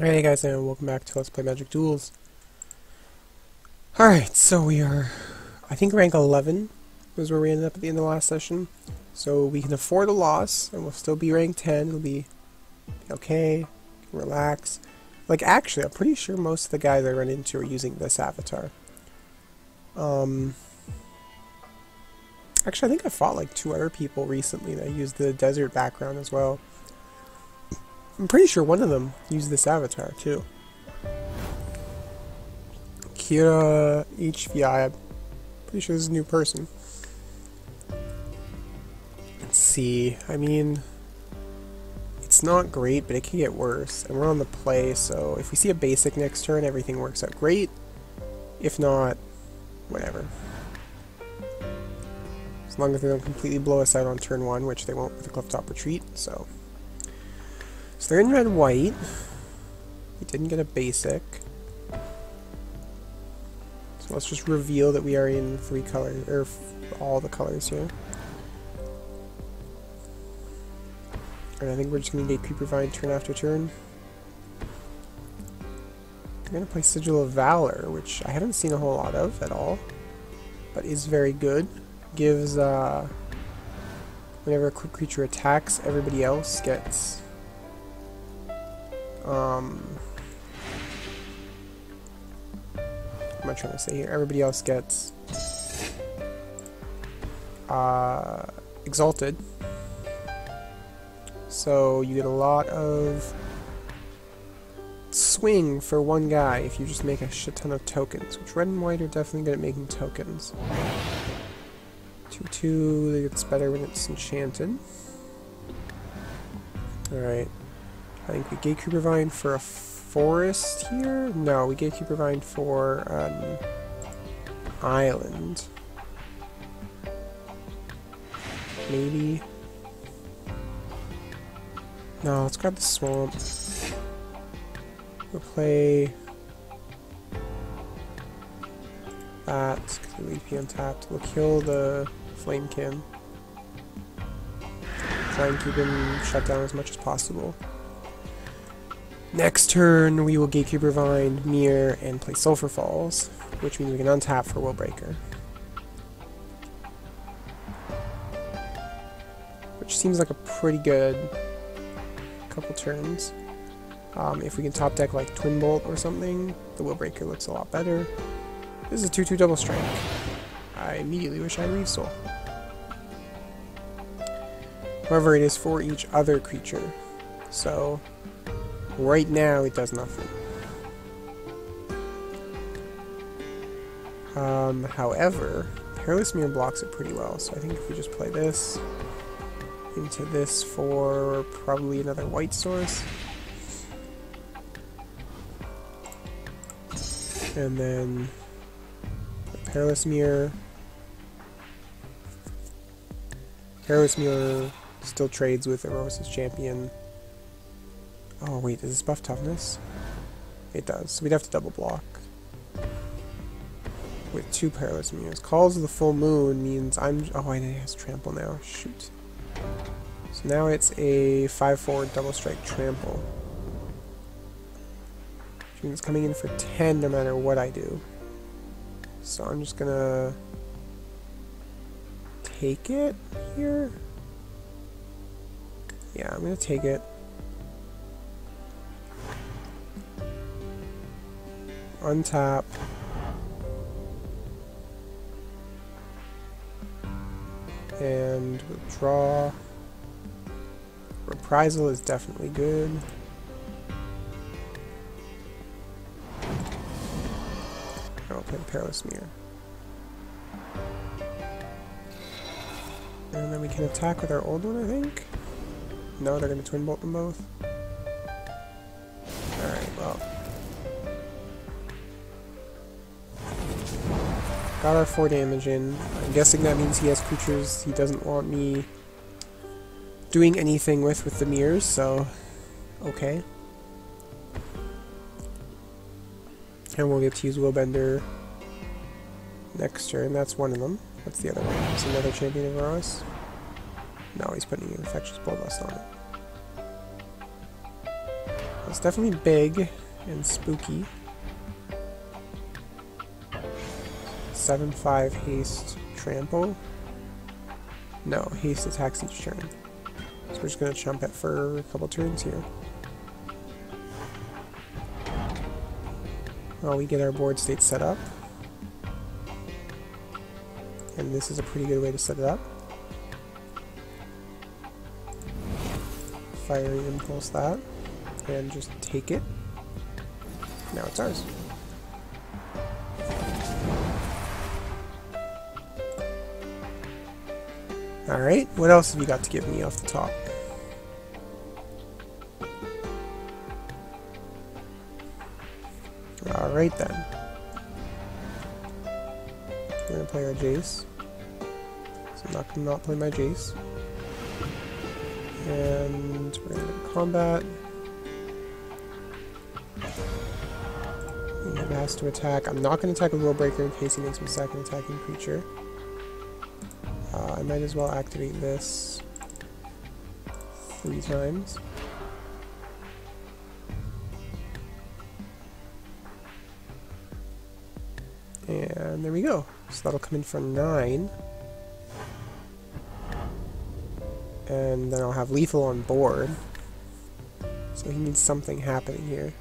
Hey guys, and welcome back to Let's Play Magic Duels. Alright, so we are, I think rank 11 was where we ended up at the end of the last session. So we can afford a loss, and we'll still be rank 10, it'll be okay, relax. Like, actually, I'm pretty sure most of the guys I run into are using this avatar. Actually, I think I fought like 2 other people recently that used the desert background as well. I'm pretty sure one of them used this avatar, too. KiraHvi, I'm pretty sure this is a new person. Let's see, I mean, it's not great, but it can get worse. And we're on the play, so if we see a basic next turn, everything works out great. If not, whatever. As long as they don't completely blow us out on turn 1, which they won't with the clifftop retreat, so... So they're in red-white. We didn't get a basic. So let's just reveal that we are in 3 colors, or all the colors here. And I think we're just going to get Creeper Vine turn after turn. We're going to play Sigil of Valor, which I haven't seen a whole lot of at all, but is very good. Gives, whenever a creature attacks, everybody else gets... what am I trying to say here? Everybody else gets exalted. So you get a lot of swing for one guy if you just make a shit ton of tokens, which red and white are definitely good at making tokens. 2/2, it gets better when it's enchanted. Alright. I think we gave Creeper Vine for a forest here? No, we gave Creeper Vine for an island. Maybe. No, let's grab the swamp. We'll play that, because it'll leave me untapped. We'll kill the Flamekin. Try and keep him shut down as much as possible. Next turn, we will Gatekeeper Vine, Mirror, and play Sulphur Falls, which means we can untap for Willbreaker. Which seems like a pretty good couple turns. If we can top deck like Twin Bolt or something, the Willbreaker looks a lot better. This is a 2/2 double strike. I immediately wish I had Reef Soul. However, it is for each other creature, so... right now, it does nothing. However, Perilous Mirror blocks it pretty well, so I think if we just play this into this for probably another white source, and then Perilous Mirror. Perilous Mirror still trades with Erosis Champion. Oh wait, does this buff toughness? It does, so we'd have to double block. With 2 Perilous Mirrors. Calls of the Full Moon means I'm... oh, and it has Trample now, shoot. So now it's a 5/4 double strike Trample. Which means it's coming in for 10 no matter what I do. So I'm just gonna... take it here? Yeah, I'm gonna take it. Untap. And withdraw. Reprisal is definitely good. I'll play Perilous Mirror. And then we can attack with our old one, I think? No, they're going to Twin Bolt them both. Alright, well. Got our 4 damage in. I'm guessing that means he has creatures he doesn't want me doing anything with the mirrors, so okay. And we'll get to use Willbender next turn. That's one of them. What's the other one? Is another Champion of Eros? No, he's putting an Infectious Bloodlust on it. It's definitely big and spooky. 7/5 haste trample. No, haste attacks each turn. So we're just gonna chump it for a couple turns here. While we get our board state set up. And this is a pretty good way to set it up. Fiery impulse that. And just take it. Now it's ours. Alright, what else have you got to give me off the top? Alright then. We're gonna play our Jace. So I'm not gonna not play my Jace. And we're gonna go to combat. He has to attack. I'm not gonna attack a Rule Breaker in case he makes me sack an attacking creature. I might as well activate this 3 times. And there we go. So that'll come in for 9. And then I'll have lethal on board. So he needs something happening here.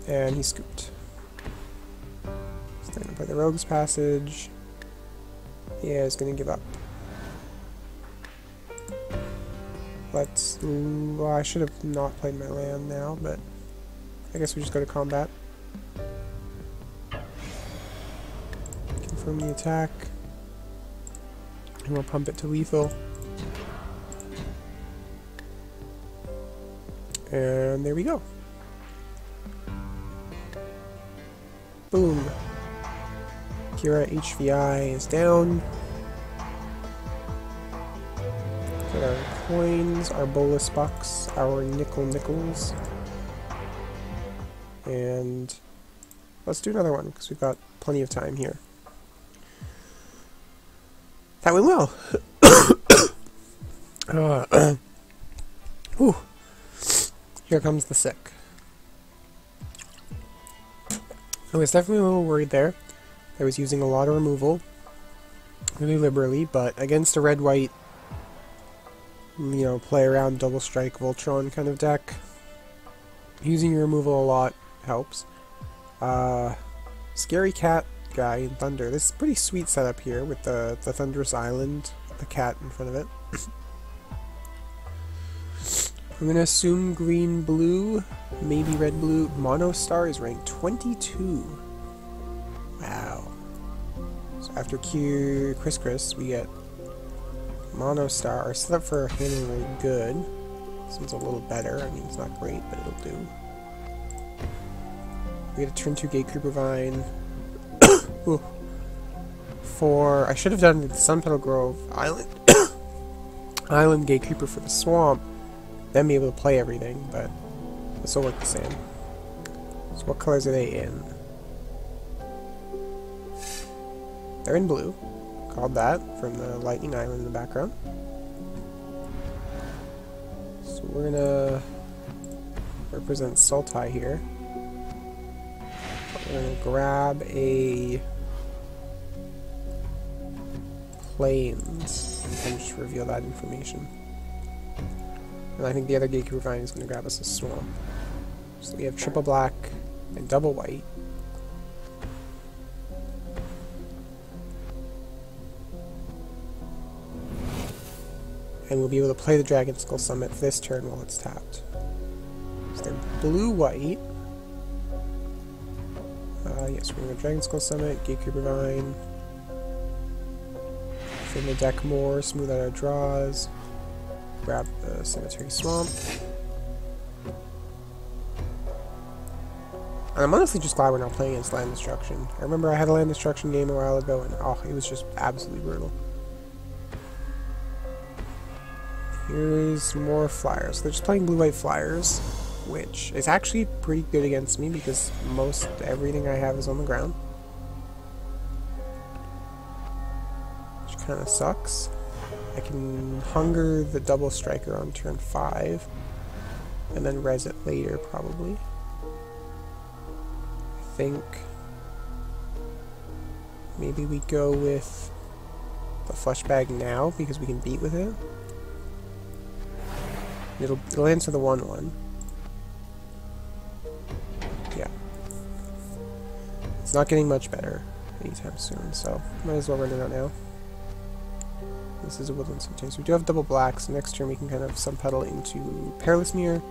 And he scooped. So I'm gonna play the Rogue's Passage. Yeah, he's gonna give up. Let's... well, I should have not played my land now, but I guess we just go to combat. Confirm the attack. And we'll pump it to lethal. And there we go. Boom. KiraHvi is down. Got our coins, our bolus bucks, our nickels. And let's do another one, because we've got plenty of time here. That went well. Whew. Here comes the sick. I was definitely a little worried there. I was using a lot of removal, really liberally, but against a red-white, you know, play around double strike Voltron kind of deck, using your removal a lot helps. Scary cat guy in Thunder. This is a pretty sweet setup here with the Thunderous Island, the cat in front of it. I'm gonna assume green-blue, maybe red-blue. Monostar is ranked 22. Wow. So after Q Chris, we get Monostar. Our setup for handling really good. This one's a little better. I mean, it's not great, but it'll do. We get a turn 2 Gatecreeper Vine. For... I should have done the Sunpetal Grove Island. Island Gatecreeper for the swamp. Then be able to play everything, but this will work the same. So what colors are they in? They're in blue. Called that from the Lightning Island in the background. So we're gonna represent Sultai here. We're gonna grab a Plains and just reveal that information. And I think the other Gatekeeper Vine is going to grab us a Swamp. So we have triple black and double white. And we'll be able to play the Dragon Skull Summit for this turn while it's tapped. So they're blue-white. Yes, we're going to Dragon Skull Summit, Gatekeeper Vine. Thin the deck more, smooth out our draws. Grab the Cemetery Swamp. And I'm honestly just glad we're not playing against Land Destruction. I remember I had a Land Destruction game a while ago, and oh, it was just absolutely brutal. Here's more Flyers. So they're just playing blue-white Flyers, which is actually pretty good against me because most everything I have is on the ground. Which kind of sucks. I can Hunger the Double Striker on turn 5. and then res it later, probably. I think maybe we go with the flesh bag now because we can beat with it. It'll answer the 1/1. Yeah. It's not getting much better anytime soon, so might as well run it out now. This is a woodland sometimes. We do have double blacks, so next turn we can kind of sun pedal into Perilous Mirror.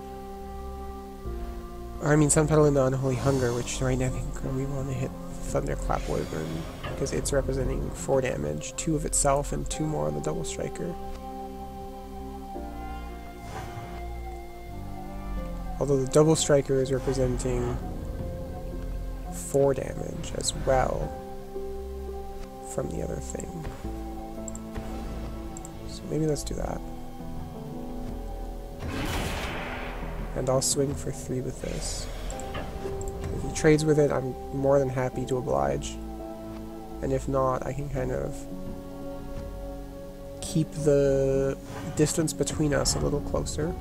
Or I mean sun pedal into Unholy Hunger, which right now I think we want to hit Thunderclap Wyvern because it's representing 4 damage, 2 of itself and 2 more on the double striker. Although the double striker is representing 4 damage as well from the other thing. So maybe let's do that. And I'll swing for 3 with this. If he trades with it, I'm more than happy to oblige. And if not, I can kind of keep the distance between us a little closer.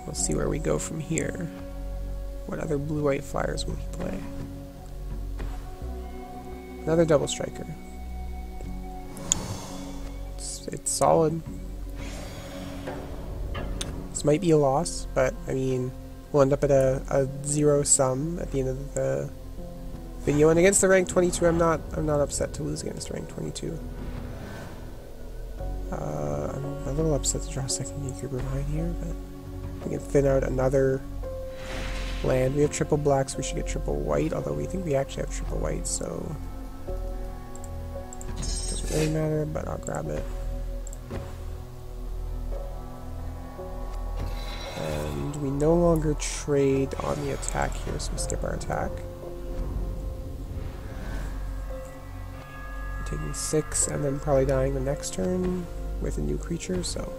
We'll see where we go from here. What other blue-white flyers will he play? Another double striker. It's solid. This might be a loss, but I mean, we'll end up at a 0 sum at the end of the video. And against the rank 22, I'm not upset to lose against rank 22. I'm a little upset to draw second Geeker behind here, but we can thin out another land. We have triple blacks, we should get triple white, although we think we actually have triple white, so doesn't really matter, but I'll grab it. And we no longer trade on the attack here, so we skip our attack. We're taking 6 and then probably dying the next turn with a new creature, so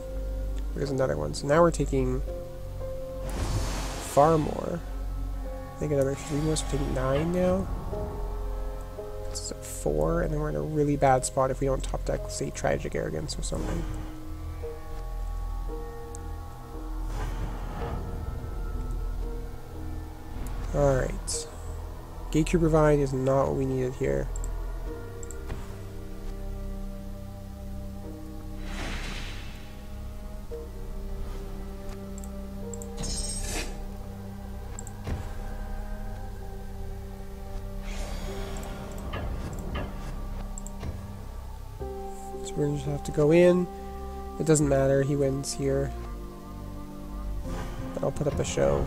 there's another one. So now we're taking far more. I think another 3 more, so we're taking 9 now. It's 4, and then we're in a really bad spot if we don't top deck, say, Tragic Arrogance or something. Alright. Gatecube Revive is not what we needed here. We're gonna just have to go in. It doesn't matter, he wins here. But I'll put up a show.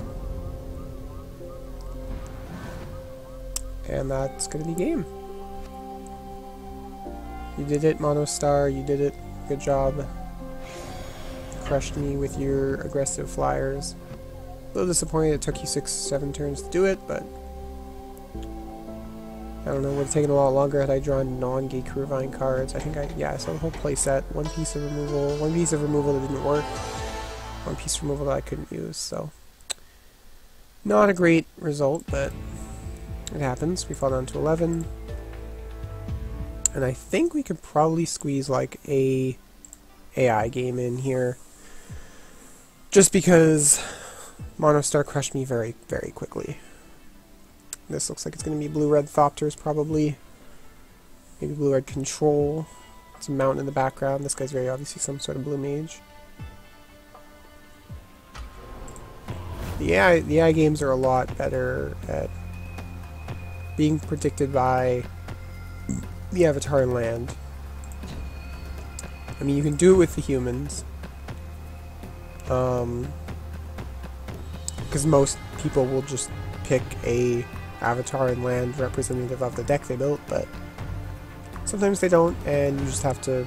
And that's gonna be game. You did it, monostar, you did it. Good job. You crushed me with your aggressive flyers. A little disappointed it took you 6-7 turns to do it, but I don't know, it would have taken a lot longer had I drawn non-Gate Curvine cards. I think I saw the whole playset. One piece of removal that didn't work. One piece of removal that I couldn't use, so. Not a great result, but it happens. We fall down to 11. And I think we could probably squeeze like a AI game in here. Just because Monostar crushed me very, very quickly. This looks like it's going to be blue-red Thopters, probably. Maybe blue-red Control. It's a mountain in the background. This guy's very obviously some sort of blue mage. The AI games are a lot better at being predicted by the avatar and land. I mean, you can do it with the humans. Because most people will just pick a avatar and land representative of the deck they built, but sometimes they don't, and you just have to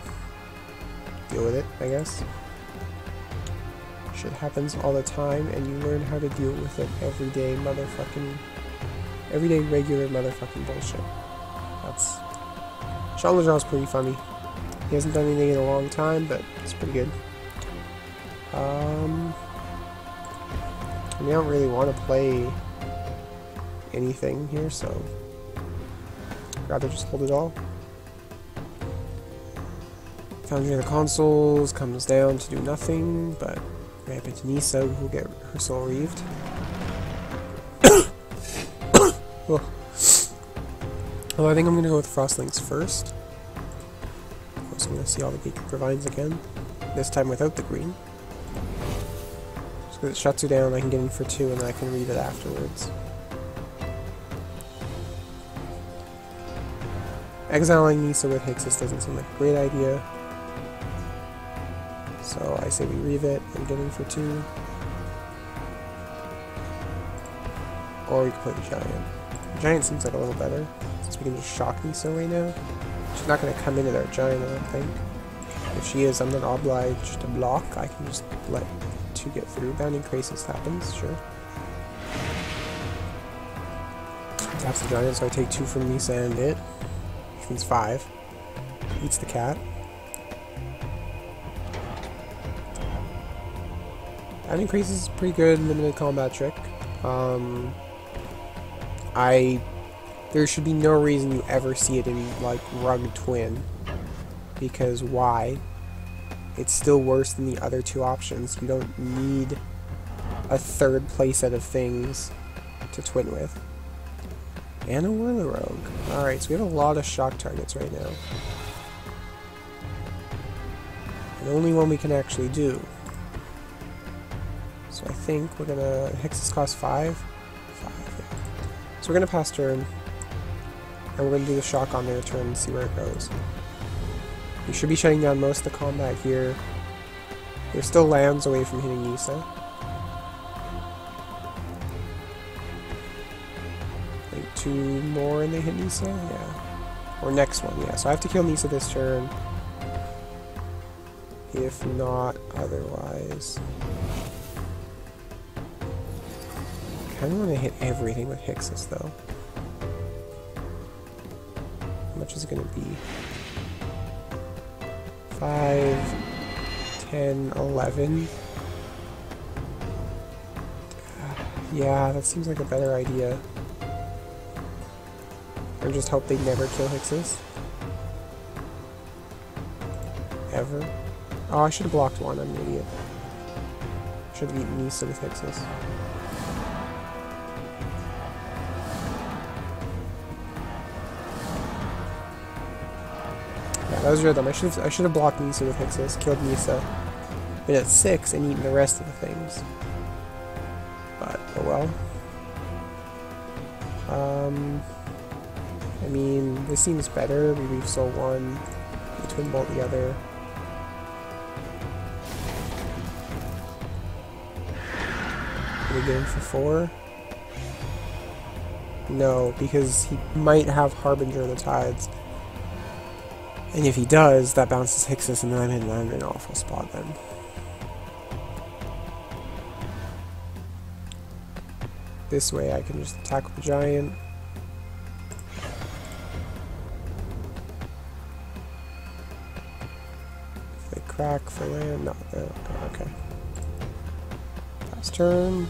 deal with it, I guess. Shit happens all the time, and you learn how to deal with it everyday regular motherfucking bullshit. That's... Jean Lejean's pretty funny. He hasn't done anything in a long time, but it's pretty good. I mean, I don't really want to play anything here, so I'd rather just hold it all. Foundry of the Consoles comes down to do nothing, but Ramp into Nisa, who'll get her soul reaved. Oh. Well, I think I'm going to go with Frostlings first. Of course, I'm going to see all the Gatekeeper Vines again. This time without the green. Just because it shuts her down, I can get in for 2 and then I can read it afterwards. Exiling Nisa with Hixus doesn't seem like a great idea. So I say we reave it and get in for 2. Or we can play the Giant. The Giant seems like a little better, since we can just shock Nisa right now. She's not going to come into that Giant, I don't think. If she is, I'm not obliged to block. I can just let 2 get through. Bounding Crisis happens, sure. Taps the Giant, so I take 2 from Nisa and it. Which means 5. Eats the cat. Bounding Crisis is pretty good limited combat trick. There should be no reason you ever see it in, like, Rug Twin. Because why? It's still worse than the other 2 options. You don't need a 3rd playset of things to twin with. And a Whirlorogue. Alright, so we have a lot of shock targets right now. And only one we can actually do. So I think we're gonna... Hexes cost 5? 5, yeah. So we're gonna pass turn. And we're gonna do the shock on their turn and see where it goes. We should be shutting down most of the combat here. There's still lands away from hitting Nisa. I think 2 more and they hit Nisa? Yeah. Or next one, yeah. So I have to kill Nisa this turn. If not, otherwise. I kinda wanna hit everything with Hixus though. How much is it gonna be? 5, 10, 11. Yeah, that seems like a better idea. Or just hope they never kill Hixus. Ever. Oh, I should have blocked 1, I'm an idiot. Should have eaten Nisa with Hixus. That was real dumb. I should have blocked Nisa with Hixus, killed Nisa, been at 6 and eaten the rest of the things. But, oh well. I mean, this seems better. We Reef Soul 1, we Twin Bolt the other. Did we get him for 4? No, because he might have Harbinger of the Tides. And if he does, that bounces Hixus, and then I'm in an awful spot then. This way I can just attack with the Giant. If they crack for land, no, okay. Pass turn.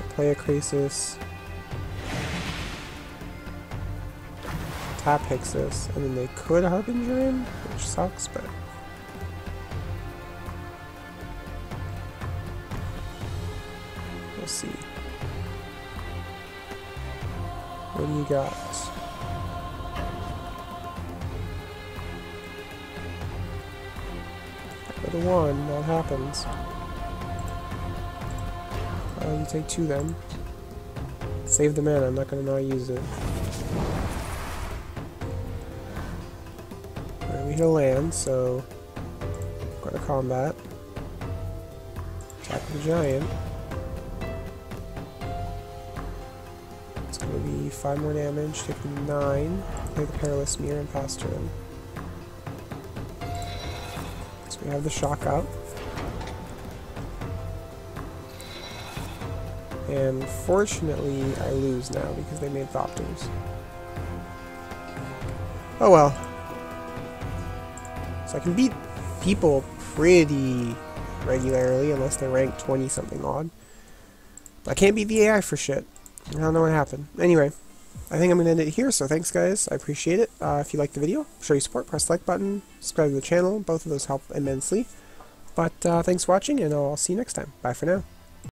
Play a Crisis. Tap Hixus, and then they could Harbinger him, which sucks, but... we'll see. What do you got? Go to 1, that happens. You take 2 then. Save the mana, I'm not gonna not use it. We hit a land, so go to combat. Attack the Giant. It's going to be 5 more damage, taking 9. Play the Perilous Mirror and pass turn. So we have the shock out. And fortunately, I lose now because they made Thopters. Oh well. So I can beat people pretty regularly, unless they're ranked 20-something odd. But I can't beat the AI for shit. I don't know what happened. Anyway, I think I'm going to end it here, so thanks guys, I appreciate it. If you liked the video, show your support, press the like button, subscribe to the channel, both of those help immensely. But thanks for watching, and I'll see you next time. Bye for now.